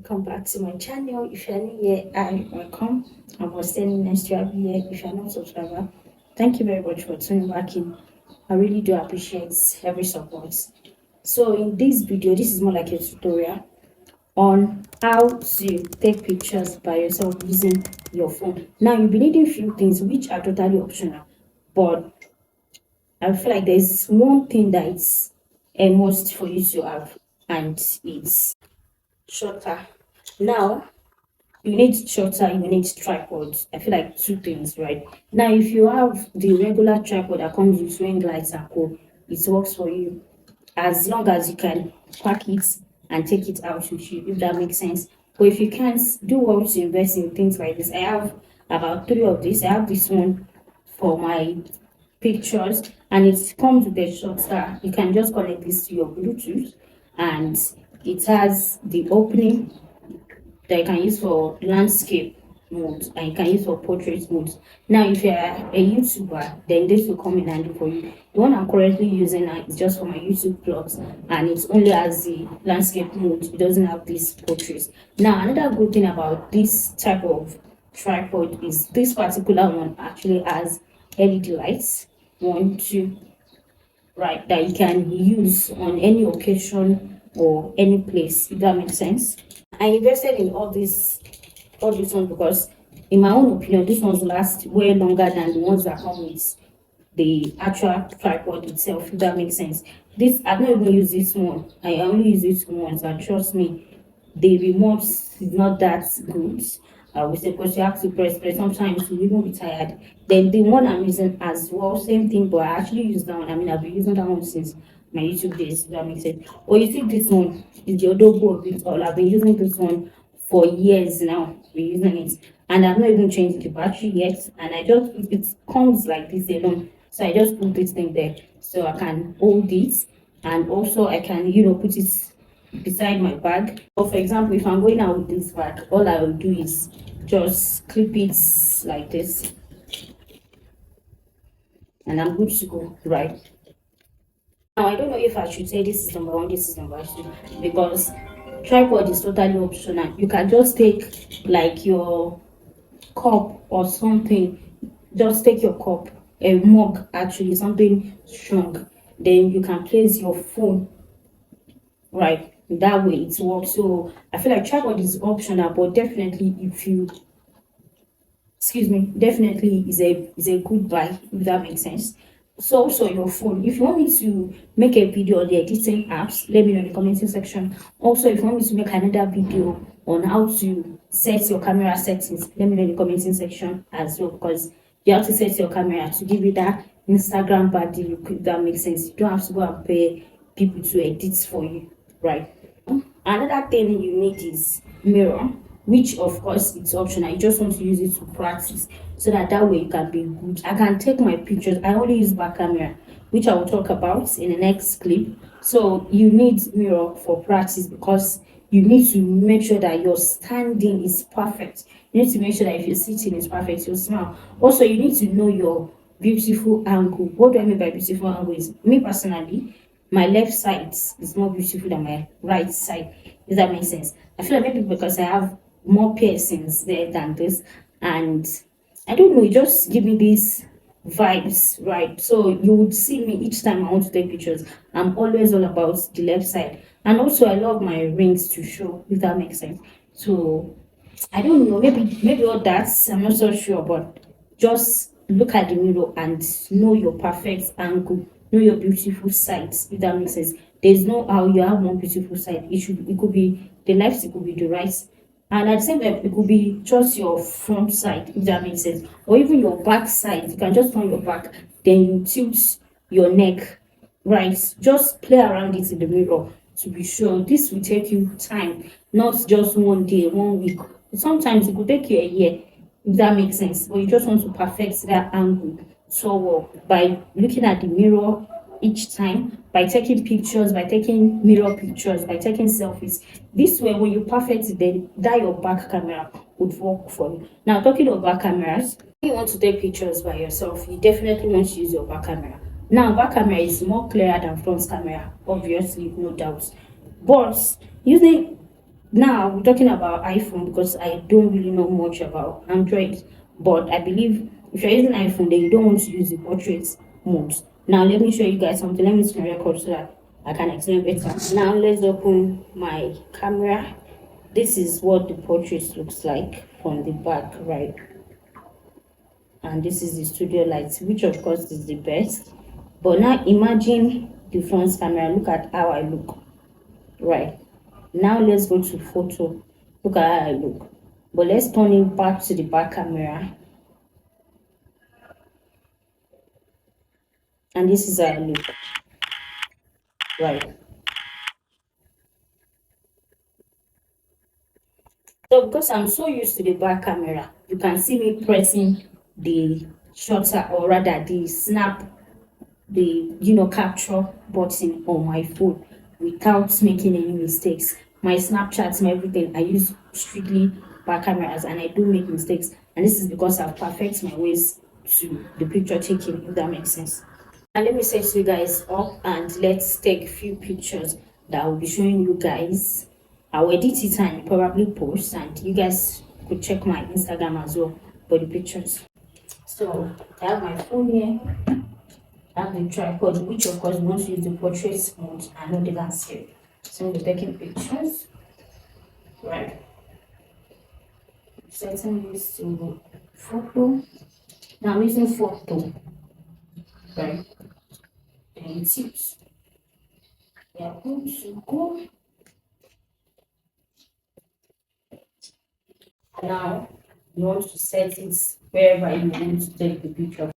Welcome back to my channel. If you're new here, I welcome. I was saying nice to have you here. If you're not a subscriber, thank you very much for tuning back in. I really do appreciate every support. So in this video, this is more like a tutorial on how to take pictures by yourself using your phone. Now you'll be needing few things which are totally optional, but I feel like there's one thing that is a must for you to have, and it's shutter. Now you need shutter, you need tripods. I feel like two things, right? Now if you have the regular tripod that comes with ring lights and co, it works for you as long as you can pack it and take it out with you, if that makes sense. But if you can't, do well to invest in things like this. I have about three of these. I have this one for my pictures, and it comes with a shutter. You can just connect this to your Bluetooth, and it has the opening that you can use for landscape mode and you can use for portrait mode. Now, if you're a YouTuber, then this will come in handy for you. The one I'm currently using now is just for my YouTube vlogs, and it only has the landscape mode. It doesn't have this portrait. Now, another good thing about this type of tripod is this particular one actually has LED lights. One, two, right, that you can use on any occasion or any place, if that makes sense. I invested in all this one because in my own opinion this one's last way longer than the ones that come with the actual tripod itself, if that makes sense. This I've not even used this one. I only use it once, and trust me, the remote is not that good. I would say because you have to press sometimes you even be tired. Then the one I'm using as well, same thing, but I actually use that one. I mean, I've been using that one since my YouTube days, if that makes sense. Or you see this one is the Adobe of it all. I've been using this one for years now. Been using it, and I've not even changed the battery yet. And I just it comes like this alone. So I just put this thing there so I can hold it, and also I can put it beside my bag. Or for example, if I'm going out with this bag, all I will do is just clip it like this, and I'm good to go, right? Now I don't know if I should say this is number one, this is number two, because tripod is totally optional. You can just take like your cup or something, just take your cup, a mug actually, something strong, then you can place your phone right that way it works. So I feel like tripod is optional, but definitely if you definitely is a good buy, if that makes sense. So also your phone, if you want me to make a video on the editing apps, let me know in the commenting section. Also, if you want me to make another video on how to set your camera settings, let me know in the commenting section as well, because you have to set your camera to give you that Instagram body look, if that makes sense. You don't have to go and pay people to edit for you, right? Another thing you need is mirror, which of course it's optional. You just want to use it to practice so that way you can be good. I can take my pictures. I only use back camera, which I will talk about in the next clip. So you need mirror for practice because you need to make sure that your standing is perfect. You need to make sure that if you're sitting is perfect, your smile. Also, you need to know your beautiful angle. What do I mean by beautiful angle? Is me personally, my left side is more beautiful than my right side. Does that make sense? I feel like maybe because I have more piercings there than this, and I don't know, it just give me these vibes, right? So you would see me each time I want to take pictures. I'm always all about the left side, and also I love my rings to show, if that makes sense. So I don't know, maybe all that, I'm not so sure, but just look at the mirror and know your perfect angle, know your beautiful sides, if that makes sense. There's no how you have one beautiful side. It could be the left, it could be the right. And at the same time, it could be just your front side, if that makes sense. Or even your back side. You can just turn your back, then you tilt your neck right? Just play around it in the mirror to be sure. This will take you time, not just one day, 1 week. Sometimes it could take you a year, if that makes sense. But you just want to perfect that angle so well by looking at the mirror each time, by taking pictures, by taking mirror pictures, by taking selfies. This way, when you perfect it, then that your back camera would work for you. Now, talking of back cameras, if you want to take pictures by yourself, you definitely want to use your back camera. Now, back camera is more clearer than front camera, obviously, no doubt. But using now we're talking about iPhone because I don't really know much about Android, but I believe if you're using iPhone, then you don't want to use the portrait mode. Now let me show you guys something. Let me screen record so that I can explain better. Now let's open my camera. This is what the portrait looks like from the back, right? And this is the studio light, which of course is the best. But now imagine the front camera. Look at how I look, right? Now let's go to photo. Look at how I look. But let's turn it back to the back camera. And this is how I look, right? So because I'm so used to the back camera, you can see me pressing the shutter, or rather the snap, the capture button on my phone without making any mistakes. My Snapchats and everything, I use strictly back cameras, and I do make mistakes. And this is because I've perfected my ways to the picture taking, if that makes sense. And let me set you guys up and let's take a few pictures that I will be showing you guys. I'll edit it and probably post, and you guys could check my Instagram as well for the pictures. So I have my phone here. I have the tripod, which of course we want to use the portrait mode and not the landscape. So we're taking pictures. Right. Setting this to photo. Now I'm using photo. Right. Then tips. We are going to go. Now you want to set it wherever you want to take the picture.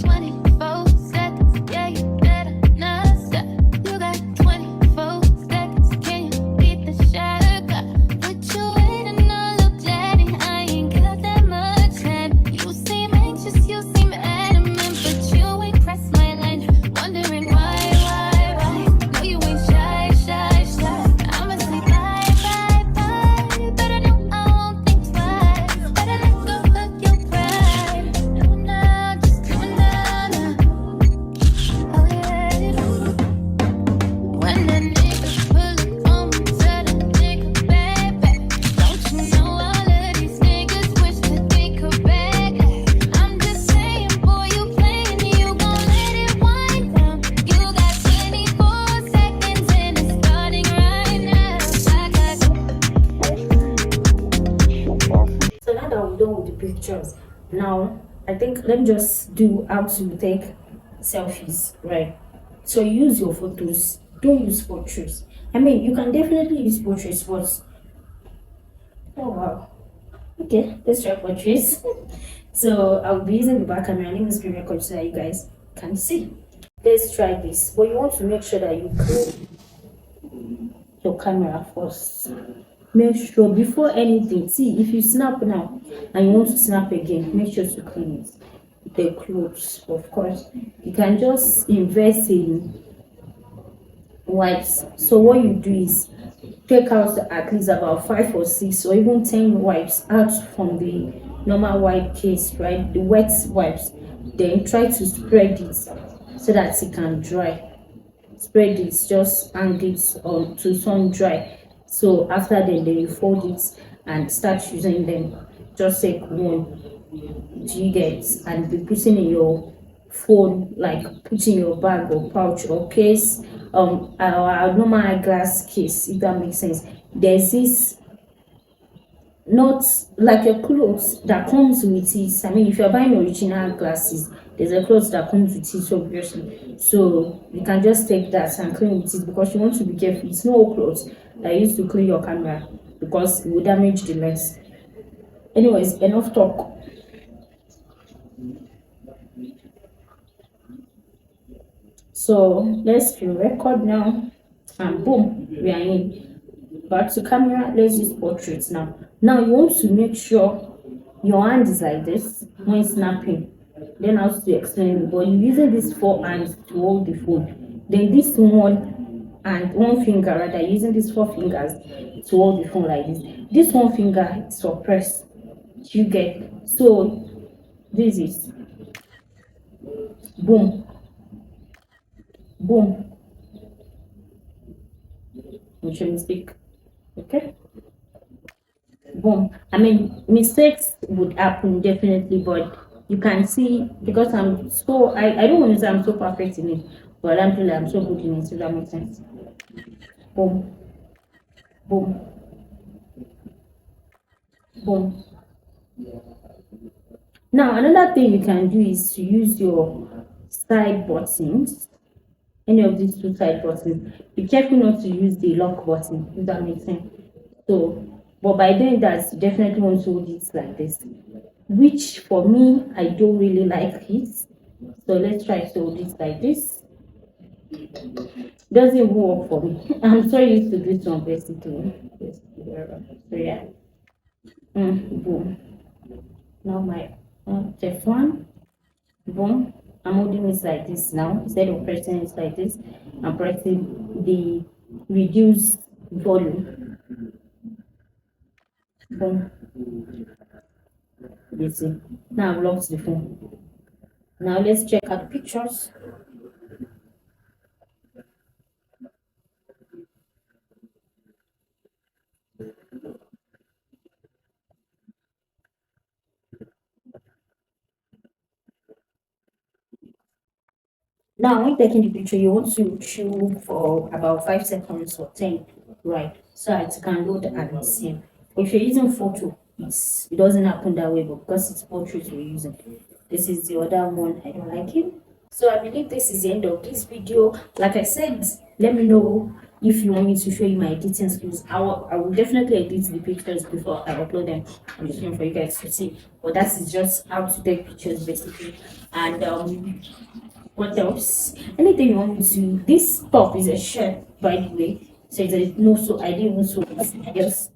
24 seconds, yeah, you better not stop. You got 24 seconds, can you beat the shot? What you waiting on, look, daddy? I ain't got that much time. You seem anxious, you seem adamant, but you ain't pressed my line. Wondering why? No, you ain't shy. I'ma say bye. Better know I won't think twice. Better let go of your pride. Do now, just do it now. Oh yeah. When that nigga pull up on me, tell that nigga back. Don't you know all of these niggas wish that they could back? I'm just saying, boy, you playing, you gon' let it wind down. You got 24 seconds and it's starting right now. So now that we're done with the pictures, now I think let me just do how to take selfies, right? So use your photos, don't use portraits. I mean, you can definitely use portraits, but oh wow. Okay, let's try portraits. So I'll be using the back camera. Let me screen record so that you guys can see. Let's try this. But you want to make sure that you clean your camera first. Make sure before anything, see, if you snap now and you want to snap again, make sure to clean it. The clothes, of course. You can just invest in wipes. So what you do is take out at least about 5 or 6 or even 10 wipes out from the normal wipe case, right? The wet wipes. Then try to spread it so that it can dry. Spread it, just hang it on to sun dry. So after then you fold it and start using them. Just take one, do you get, and be putting in your phone, like put in your bag or pouch or case, our normal eyeglass case, if that makes sense. There's this, not like a clothes that comes with it. I mean, if you're buying original glasses, there's a clothes that comes with it, obviously. So you can just take that and clean with it because you want to be careful. It's no clothes that you use to clean your camera because it will damage the lens. Anyways, enough talk. So let's record now, and boom, we are in. Back to camera, let's use portraits now. Now you want to make sure your hand is like this when snapping. Then how to explain it, but you're using these four hands to hold the phone. Then this one finger rather, using these four fingers to hold the phone like this. This one finger is for press. You get, so this is boom, boom, which mistake. Okay, boom. I mean, mistakes would happen definitely, but you can see because I don't want to say I'm so perfect in it, but I'm so good in it. So that makes sense. Boom, boom, boom. Now another thing you can do is to use your side buttons, any of these two side buttons. Be careful not to use the lock button, if that makes sense. So, but by doing that, you definitely want to hold it like this, which for me, I don't really like it. So let's try to hold it like this. Doesn't even work for me. I'm so used to this one basically. So yeah, boom. Now my step one, boom. I'm holding it like this now. Instead of pressing it like this, I'm pressing the reduce volume. Boom. You see. Now I've locked the phone. Now let's check out pictures. Now, when taking the picture, you want to chew for about 5 seconds or 10, right? So that you can load and save. If you're using photo, it doesn't happen that way, but because it's portrait we're using. This is the other one. I don't like it. So I believe this is the end of this video. Like I said, let me know if you want me to show you my editing skills. I will definitely edit the pictures before I upload them on the screen for you guys to see. But that is just how to take pictures basically. And what else? Anything you want me to? This top is a shirt, by the way. So it's a no, so I didn't even sew it. I just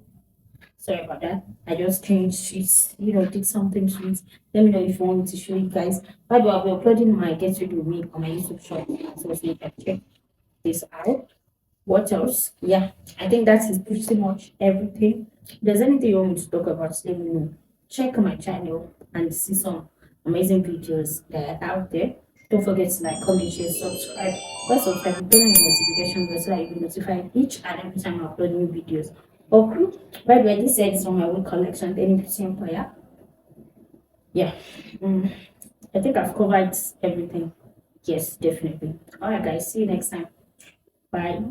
sorry about that. I just changed it, did something to it. Let me know if you want me to show you guys. By the way, I'll be uploading my Get Ready With Me on my YouTube channel. So you can check this out. What else? Yeah, I think that is pretty much everything. If there's anything you want me to talk about, let me know. Check my channel and see some amazing videos that are out there. Don't forget to like, comment, share, subscribe. Also, subscribe, turn on the notification bell so that you'll be notified each and every time I upload new videos. Okay. By the way, this is from my wig collection, any beauty empire. Yeah. Mm, I think I've covered everything. Yes, definitely. Alright guys, see you next time. Bye.